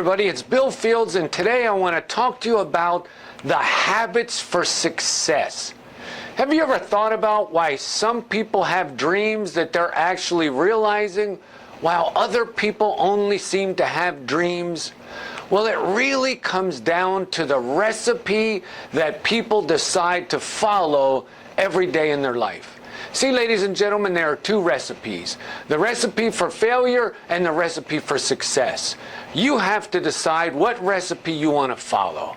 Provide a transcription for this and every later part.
everybody, it's Bill Fields, and today I want to talk to you about the habits for success. Have you ever thought about why some people have dreams that they're actually realizing, while other people only seem to have dreams? Well, it really comes down to the recipe that people decide to follow every day in their life. See, ladies and gentlemen, there are two recipes: the recipe for failure and the recipe for success. You have to decide what recipe you want to follow.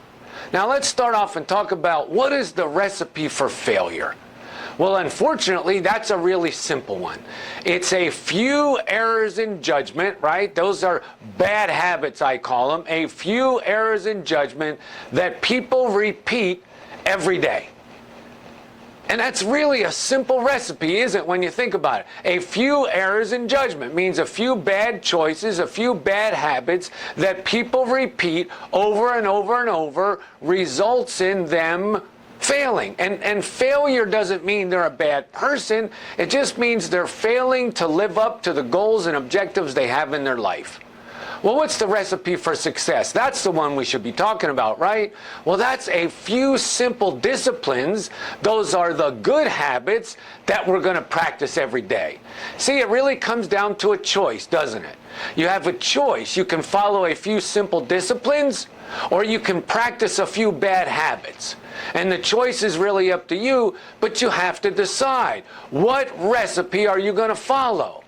Now, let's start off and talk about what is the recipe for failure. Well, unfortunately, that's a really simple one. It's a few errors in judgment, right? Those are bad habits, I call them. A few errors in judgment that people repeat every day. And that's really a simple recipe, isn't it, when you think about it? A few errors in judgment means a few bad choices, a few bad habits that people repeat over and over and over results in them failing. And failure doesn't mean they're a bad person. It just means they're failing to live up to the goals and objectives they have in their life. Well, what's the recipe for success? That's the one we should be talking about, right? Well, that's a few simple disciplines. Those are the good habits that we're going to practice every day. See, it really comes down to a choice, doesn't it? You have a choice. You can follow a few simple disciplines, or you can practice a few bad habits. And the choice is really up to you, but you have to decide, what recipe are you going to follow?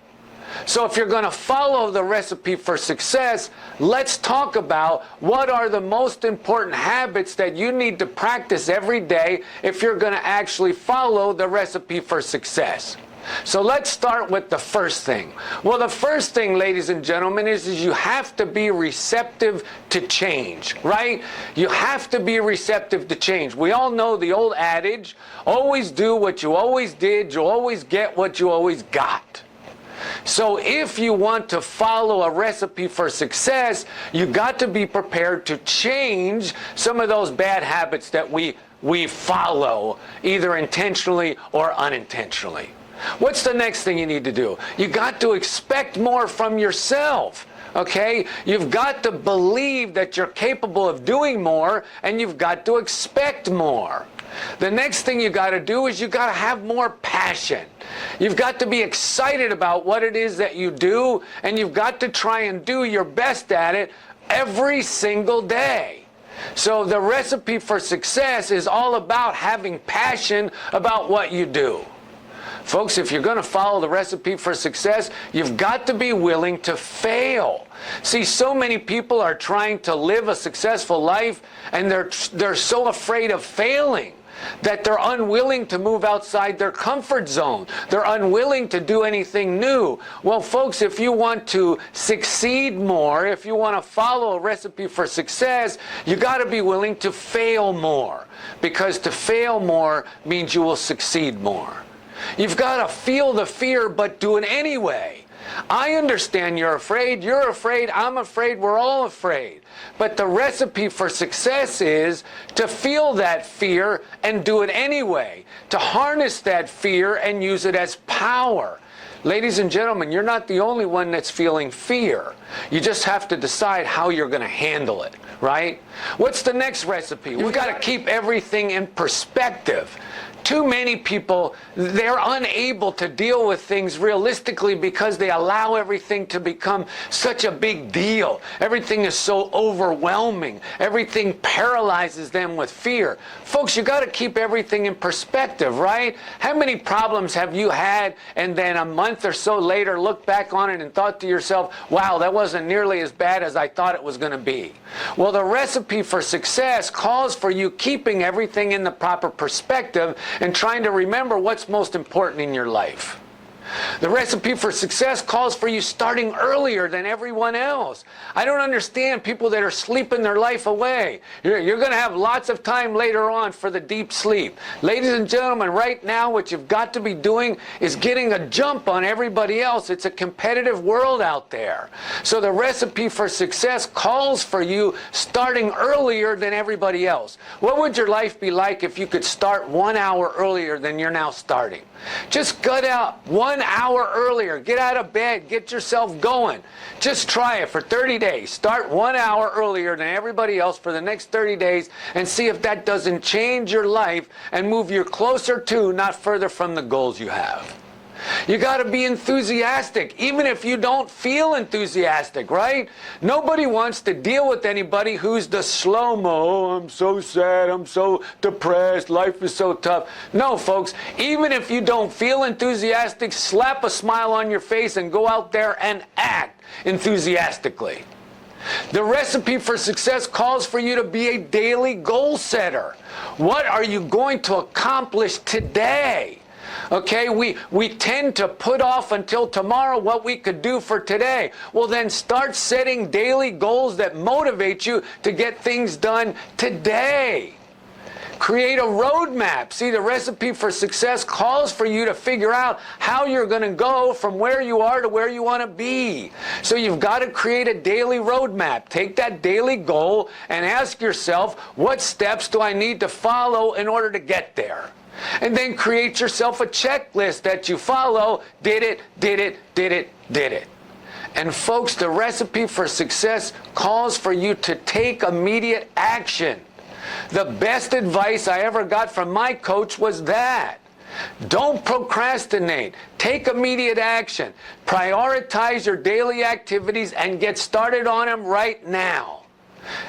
So if you're going to follow the recipe for success, let's talk about what are the most important habits that you need to practice every day if you're going to actually follow the recipe for success. So let's start with the first thing. Well, the first thing, ladies and gentlemen, is you have to be receptive to change, right? You have to be receptive to change. We all know the old adage, always do what you always did, you'll always get what you always got. So if you want to follow a recipe for success, you got to be prepared to change some of those bad habits that we follow, either intentionally or unintentionally. What's the next thing you need to do? You got to expect more from yourself. Okay? You've got to believe that you're capable of doing more, and you've got to expect more. The next thing you got to do is you got to have more passion. You've got to be excited about what it is that you do, and you've got to try and do your best at it every single day. So the recipe for success is all about having passion about what you do. Folks, if you're going to follow the recipe for success, you've got to be willing to fail. See, so many people are trying to live a successful life, and they're so afraid of failing that they're unwilling to move outside their comfort zone. They're unwilling to do anything new. Well, folks, if you want to succeed more, if you want to follow a recipe for success, you got to be willing to fail more, because to fail more means you will succeed more. You've got to feel the fear, but do it anyway. I understand you're afraid, I'm afraid, we're all afraid. But the recipe for success is to feel that fear and do it anyway. To harness that fear and use it as power. Ladies and gentlemen, you're not the only one that's feeling fear. You just have to decide how you're going to handle it, right? What's the next recipe? We've got to keep everything in perspective. Too many people, they're unable to deal with things realistically because they allow everything to become such a big deal. Everything is so overwhelming. Everything paralyzes them with fear. Folks, you got to keep everything in perspective, right? How many problems have you had and then a month or so later looked back on it and thought to yourself, wow, that wasn't nearly as bad as I thought it was going to be? Well, the recipe for success calls for you keeping everything in the proper perspective and trying to remember what's most important in your life. The recipe for success calls for you starting earlier than everyone else. I don't understand people that are sleeping their life away. You're going to have lots of time later on for the deep sleep. Ladies and gentlemen, right now what you've got to be doing is getting a jump on everybody else. It's a competitive world out there. So the recipe for success calls for you starting earlier than everybody else. What would your life be like if you could start 1 hour earlier than you're now starting? Just gut out 1 1 hour earlier. Get out of bed. Get yourself going. Just try it for 30 days. Start 1 hour earlier than everybody else for the next 30 days and see if that doesn't change your life and move you closer to, not further from, the goals you have. You got to be enthusiastic, even if you don't feel enthusiastic, right? Nobody wants to deal with anybody who's the slow-mo. Oh, I'm so sad, I'm so depressed, life is so tough. No, folks, even if you don't feel enthusiastic, slap a smile on your face and go out there and act enthusiastically. The recipe for success calls for you to be a daily goal setter. What are you going to accomplish today? Okay, we tend to put off until tomorrow what we could do for today. Well, then start setting daily goals that motivate you to get things done today. Create a roadmap. See, the recipe for success calls for you to figure out how you're going to go from where you are to where you want to be. So you've got to create a daily roadmap. Take that daily goal and ask yourself, what steps do I need to follow in order to get there? And then create yourself a checklist that you follow. Did it, did it, did it, did it. And folks, the recipe for success calls for you to take immediate action. The best advice I ever got from my coach was that. Don't procrastinate. Take immediate action. Prioritize your daily activities and get started on them right now.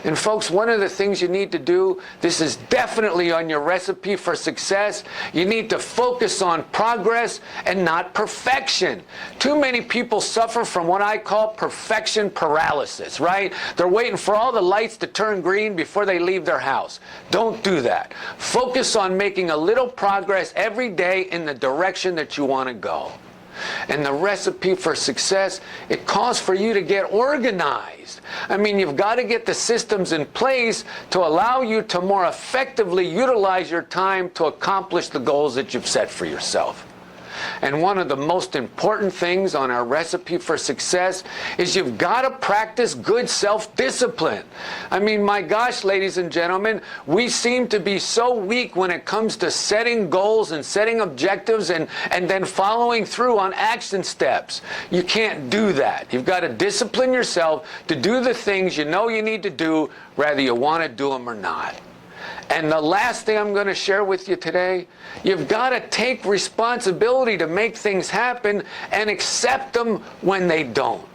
And folks, one of the things you need to do, this is definitely on your recipe for success, you need to focus on progress and not perfection. Too many people suffer from what I call perfection paralysis, right? They're waiting for all the lights to turn green before they leave their house. Don't do that. Focus on making a little progress every day in the direction that you want to go. And the recipe for success, it calls for you to get organized. I mean, you've got to get the systems in place to allow you to more effectively utilize your time to accomplish the goals that you've set for yourself. And one of the most important things on our recipe for success is you've got to practice good self-discipline. I mean, my gosh, ladies and gentlemen, we seem to be so weak when it comes to setting goals and setting objectives and then following through on action steps. You can't do that. You've got to discipline yourself to do the things you know you need to do, whether you want to do them or not. And the last thing I'm going to share with you today, you've got to take responsibility to make things happen and accept them when they don't.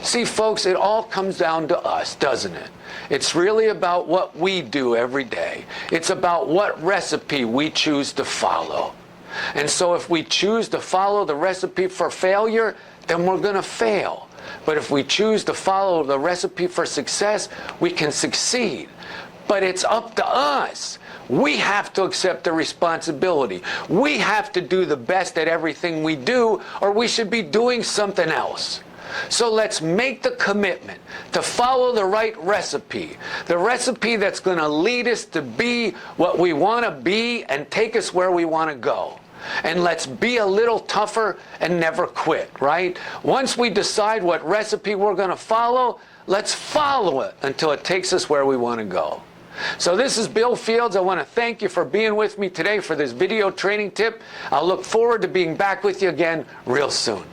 See, folks, it all comes down to us, doesn't it? It's really about what we do every day. It's about what recipe we choose to follow. And so if we choose to follow the recipe for failure, then we're going to fail. But if we choose to follow the recipe for success, we can succeed. But it's up to us. We have to accept the responsibility. We have to do the best at everything we do, or we should be doing something else. So let's make the commitment to follow the right recipe. The recipe that's going to lead us to be what we want to be and take us where we want to go. And let's be a little tougher and never quit, right? Once we decide what recipe we're going to follow, let's follow it until it takes us where we want to go. So this is Bill Fields. I want to thank you for being with me today for this video training tip. I'll look forward to being back with you again real soon.